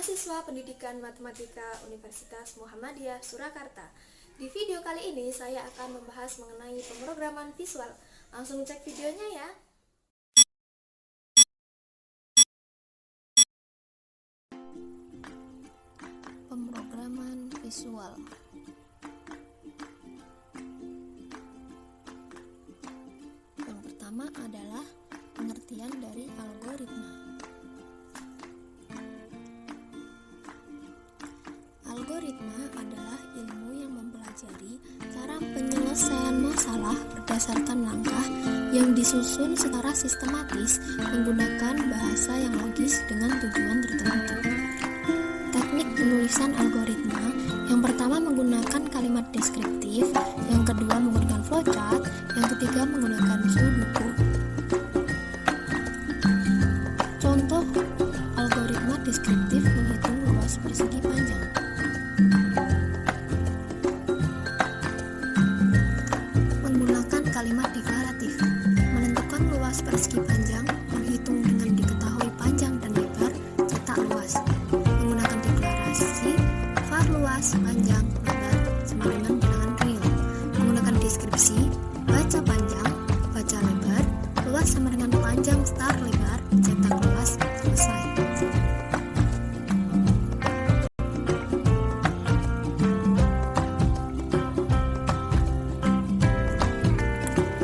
mahasiswa Pendidikan Matematika Universitas Muhammadiyah Surakarta. Di video kali ini saya akan membahas mengenai pemrograman visual. Langsung cek videonya ya. Pemrograman visual. Yang pertama adalah pengertian dari algoritma. Algoritma adalah ilmu yang mempelajari cara penyelesaian masalah berdasarkan langkah yang disusun secara sistematis menggunakan bahasa yang logis dengan tujuan tertentu. Teknik penulisan algoritma yang pertama menggunakan kalimat deskriptif, yang kedua menggunakan flowchart, yang ketiga menggunakan sudoku. Contoh algoritma deskriptif menghitung luas persegi panjang. Menggunakan kalimat deklaratif, menentukan luas persegi panjang, menghitung dengan diketahui panjang dan lebar, cetak luas. Menggunakan deklarasi, var luas, panjang, lebar, sama dengan bilangan real. Menggunakan deskripsi, baca panjang, baca lebar, luas sama dengan panjang, star lebar, cetak luas, selesai.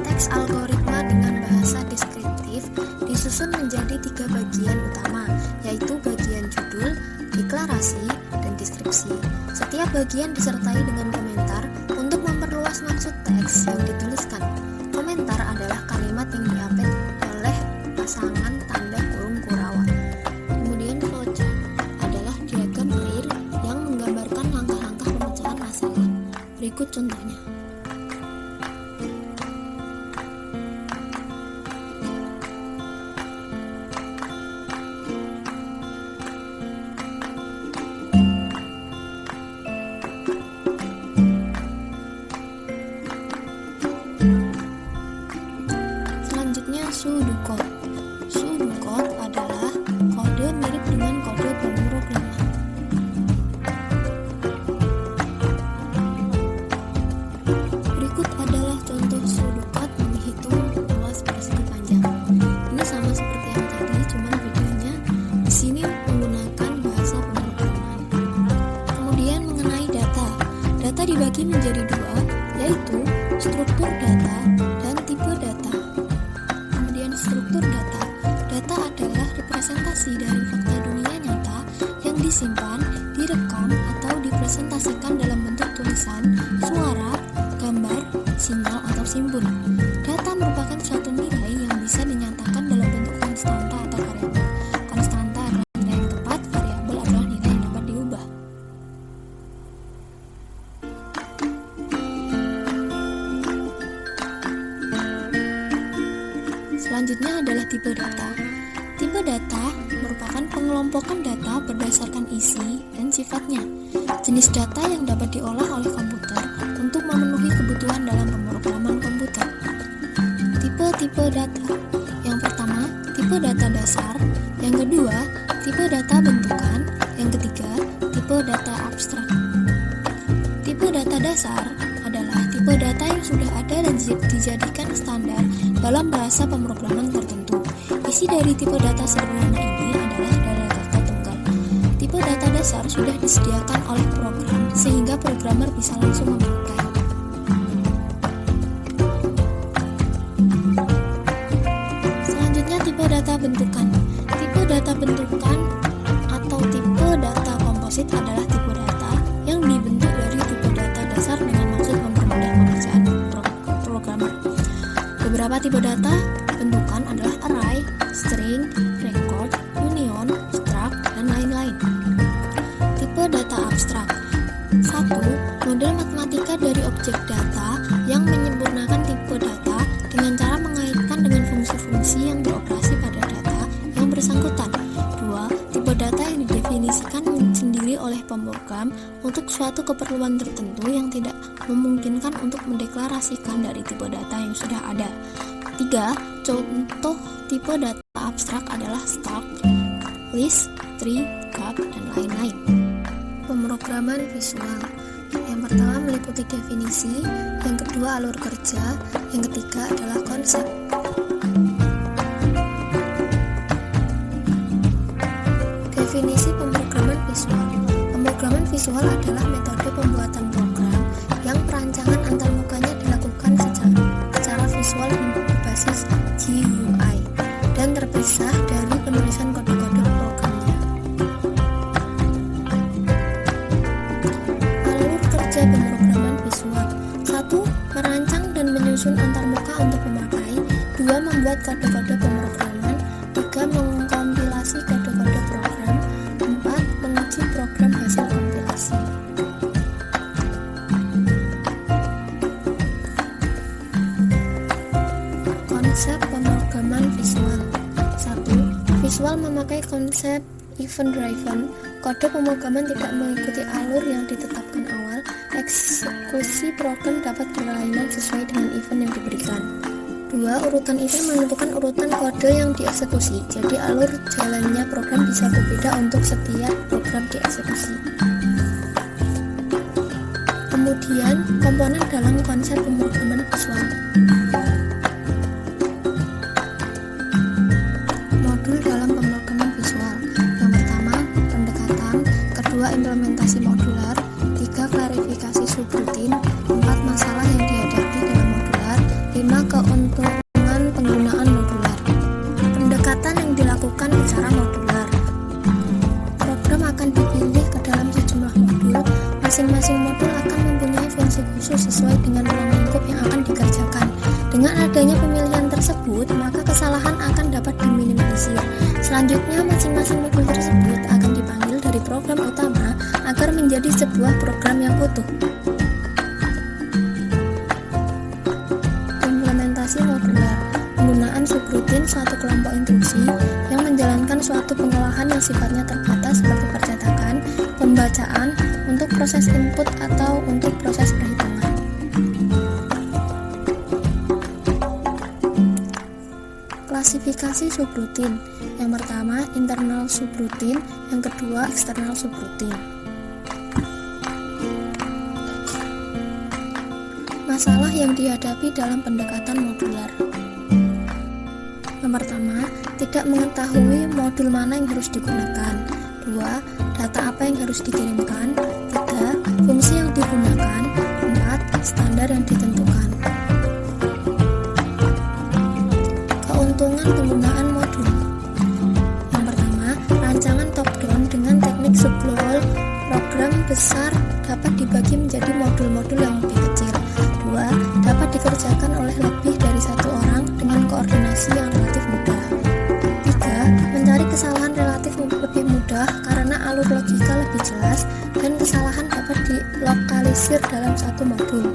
Teks algoritma dengan bahasa deskriptif disusun menjadi 3 bagian utama, yaitu bagian judul, deklarasi, dan deskripsi. Setiap bagian disertai dengan komentar untuk memperluas maksud teks yang dituliskan. Komentar adalah kalimat yang diapit oleh pasangan tanda kurung kurawa. Kemudian flowchart adalah diagram real yang menggambarkan langkah-langkah pemecahan masalah. Berikut contohnya. Selanjutnya sudoku. Sudoku adalah kode mirip dengan kode pemrograman. Berikut adalah contoh sudoku menghitung luas persegi panjang. Ini sama seperti yang tadi, cuman bedanya di sini menggunakan bahasa pemrograman. Kemudian mengenai data. Data dibagi menjadi 2, yaitu struktur data dan tipe data. Struktur data. Data adalah representasi dari fakta dunia nyata yang disimpan, direkam, atau dipresentasikan dalam bentuk tulisan, suara, gambar, sinyal, atau simbol. Data merupakan suatu nilai yang bisa dinyatakan dalam bentuk konstanta atau variabel. Konstanta adalah nilai yang tepat, variabel adalah nilai yang dapat diubah. Selanjutnya adalah tipe data. Tipe data merupakan pengelompokan data berdasarkan isi dan sifatnya. Jenis data yang dapat diolah oleh komputer untuk memenuhi kebutuhan dalam pemrograman komputer. Tipe-tipe data. Yang pertama, tipe data dasar. Yang kedua, tipe data bentukan. Yang ketiga, tipe data abstrak. Tipe data dasar adalah tipe data yang sudah ada dan dijadikan standar dalam bahasa pemrograman tertentu. Isi dari tipe data sederhana ini adalah data tunggal. Tipe data dasar sudah disediakan oleh program sehingga programmer bisa langsung memakai. Selanjutnya tipe data bentukan. Tipe data bentukan atau tipe data komposit adalah tipe data yang dibentuk dari tipe data dasar dengan maksud mempermudah pekerjaan programmer. Beberapa tipe data bentukan adalah array, string, record, union, struct, dan lain-lain. Tipe data abstrak. 1. Model matematika dari objek data yang menyempurnakan tipe data dengan cara mengaitkan dengan fungsi-fungsi yang beroperasi pada data yang bersangkutan. 2. Tipe data yang didefinisikan sendiri oleh pemrogram untuk suatu keperluan tertentu yang tidak memungkinkan untuk mendeklarasikan dari tipe data yang sudah ada. 3. Contoh tipe data abstrak adalah struct, list, Geometry, CAD, dan lain-lain. Pemrograman visual. Yang pertama meliputi definisi, yang kedua alur kerja, yang ketiga adalah konsep. Definisi pemrograman visual. Pemrograman visual adalah metode pembuatan program yang perancangan antarmukanya dilakukan secara visual berbasis GUI dan terpisah dari penulisan kode-kode programnya. Alur kerja pemrograman visual. 1. Merancang dan menyusun antarmuka untuk pemakai. 2. Membuat kode-kode pemrograman. 3. Mengkompilasi kode-kode program. 4. Menguji program hasil kompilasi. Konsep pemrograman visual. 1. Visual memakai konsep event driven. Kode pemrograman tidak mengikuti alur yang ditetapkan awal. Eksekusi program dapat berlainan sesuai dengan event yang diberikan. 2. Urutan event menentukan urutan kode yang dieksekusi. Jadi alur jalannya program bisa berbeda untuk setiap program dieksekusi. Kemudian, komponen dalam konsep pemrograman visual. Modul dalam pemrograman visual. Yang pertama, pendekatan. Kedua, implementasi modular. 3. Klarifikasi subrutin. 4. Masalah yang dihadapi dalam modular. 5. Keuntungan penggunaan modular. Pendekatan yang dilakukan secara modular. Program akan dipilih ke dalam sejumlah modul. Masing-masing modul akan mempunyai fungsi khusus sesuai dengan ruang lingkup yang akan dikerjakan. Dengan adanya pemilihan tersebut, maka kesalahan akan dapat diminimalisir. Selanjutnya, masing-masing modul tersebut akan dipanggil dari program utama agar menjadi sebuah program yang utuh. Implementasi modular. Penggunaan subrutin suatu kelompok instruksi yang menjalankan suatu pengolahan yang sifatnya terbatas seperti percetakan, pembacaan, untuk proses input atau untuk proses perhitungan. Klasifikasi subrutin. Yang pertama, internal subrutin. Yang kedua, eksternal subrutin. Masalah yang dihadapi dalam pendekatan modular. Yang pertama, tidak mengetahui modul mana yang harus digunakan. 2. Data apa yang harus dikirimkan. 3. Fungsi yang digunakan. 4. Standar yang ditentukan. Keuntungan penggunaan modul. Yang pertama, rancangan top-down dengan teknik subloal program besar dapat dibagi menjadi modul-modul yang lebih kecil. 2. Dapat dikerjakan oleh lebih dari satu orang dengan koordinasi yang relatif mudah. 3. Mencari kesalahan relatif lebih mudah karena alur logika lebih jelas dan kesalahan dapat dilokalisir dalam satu modul.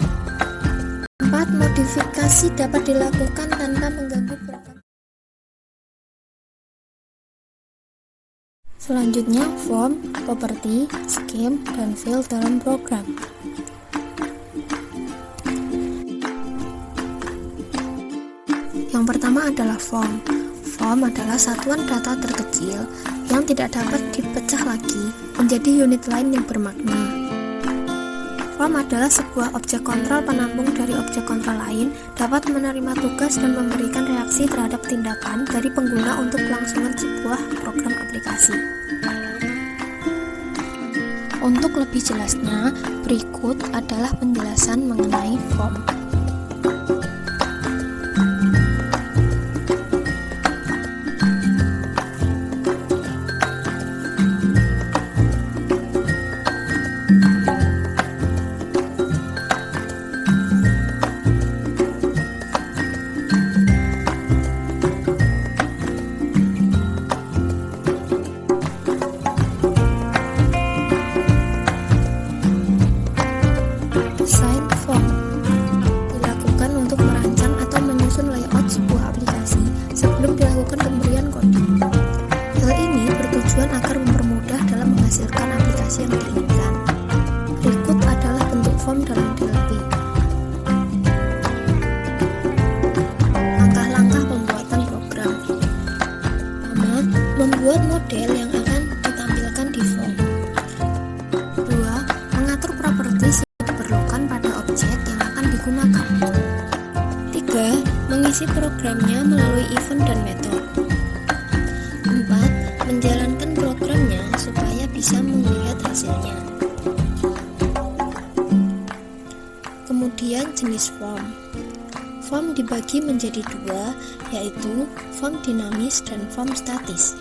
4. Modifikasi dapat dilakukan tanpa mengganggu program. Selanjutnya, form, property, scheme, dan field dalam program. Yang pertama adalah form. Form adalah satuan data terkecil yang tidak dapat dipecah lagi menjadi unit lain yang bermakna. Form adalah sebuah objek kontrol penampung dari objek kontrol lain, dapat menerima tugas dan memberikan reaksi terhadap tindakan dari pengguna untuk kelangsungan sebuah program aplikasi. Untuk lebih jelasnya, berikut adalah penjelasan mengenai form. Design form dilakukan untuk merancang atau menyusun layout sebuah aplikasi sebelum dilakukan pemberian kode. Hal ini bertujuan agar mempermudah dalam menghasilkan aplikasi yang diinginkan. Berikut adalah bentuk form dalam DLP. Langkah-langkah pembuatan program. Pertama, membuat model yang akan ditampilkan mengisi programnya melalui event dan metode. 4. Menjalankan programnya supaya bisa melihat hasilnya. Kemudian jenis form. Form dibagi menjadi dua, yaitu form dinamis dan form statis.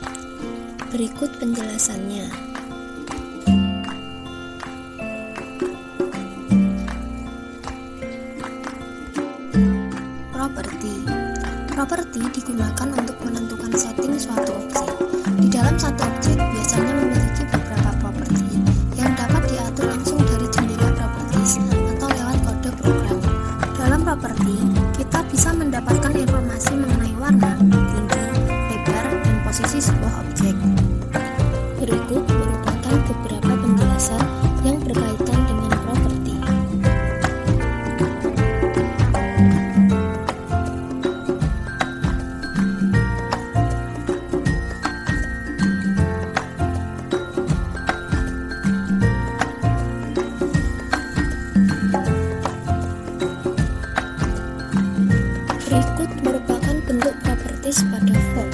Berikut penjelasannya. Properti digunakan untuk menentukan setting suatu objek. Di dalam satu objek biasanya memiliki beberapa properti yang dapat diatur langsung dari jendela properties atau lewat kode program. Dalam properti, kita bisa mendapatkan informasi mengenai warna, tinggi, lebar, dan posisi sebuah objek. Berikut merupakan beberapa penjelasan yang berkaitan dengan properti. Berikut merupakan bentuk properties pada form.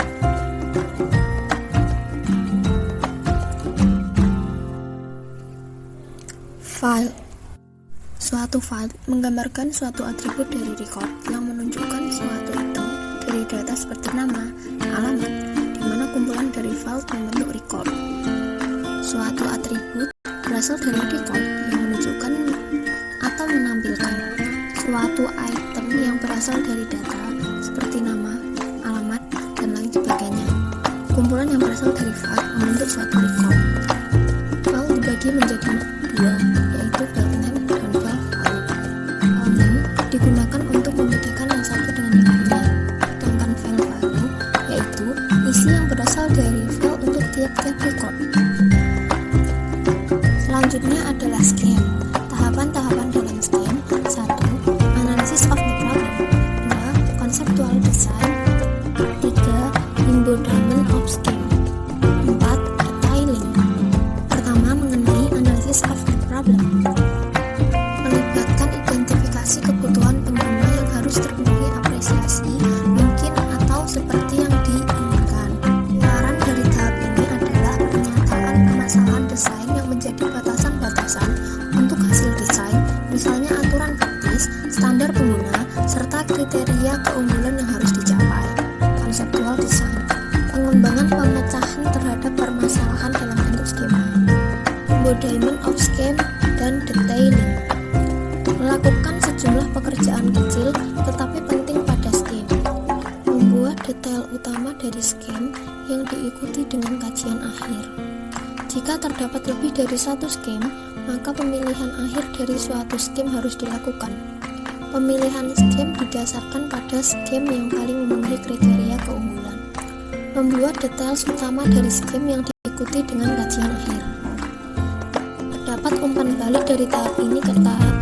File. Suatu file menggambarkan suatu atribut dari record yang menunjukkan suatu item dari data seperti nama, alamat, di mana kumpulan dari file membentuk record. Suatu atribut berasal dari record yang menunjukkan atau menampilkan suatu item yang berasal dari data seperti nama, alamat, dan lain sebagainya. Kumpulan yang berasal dari file membentuk suatu record. File dibagi menjadi dua, yaitu file name dan file value. File name digunakan untuk membedakan yang satu dengan yang lainnya, sedangkan file value yaitu isi yang berasal dari file untuk tiap-tiap record. Selanjutnya adalah scheme. Tahapan-tahapan dalam scheme: 1. Analysis of the problem. 2. Conceptual design. 3. Embodiment of scheme. 4. Detailing. Pertama, mengenai analysis of the problem. Melibatkan identifikasi kebutuhan pengguna yang harus terpenuhi apresiasi, mungkin atau seperti yang diinginkan. Saran dari tahap ini adalah pernyataan permasalahan desain yang menjadi batasan-batasan untuk hasil desain, misalnya aturan praktis, standar pengguna, serta kriteria keunggulan yang harus dicapai. Conceptual design. Pengembangan pemecahan terhadap permasalahan dalam bentuk skema. Embodiment of scheme dan detailing. Melakukan sejumlah pekerjaan kecil tetapi penting pada scheme. Membuat detail utama dari scheme yang diikuti dengan kajian akhir. Jika terdapat lebih dari satu scheme, maka pemilihan akhir dari suatu scheme harus dilakukan. Pemilihan scheme didasarkan pada scheme yang paling memenuhi kriteria keunggulan. Membuat detail utama dari scheme yang diikuti dengan kajian akhir. Terdapat umpan balik dari tahap ini ke tahap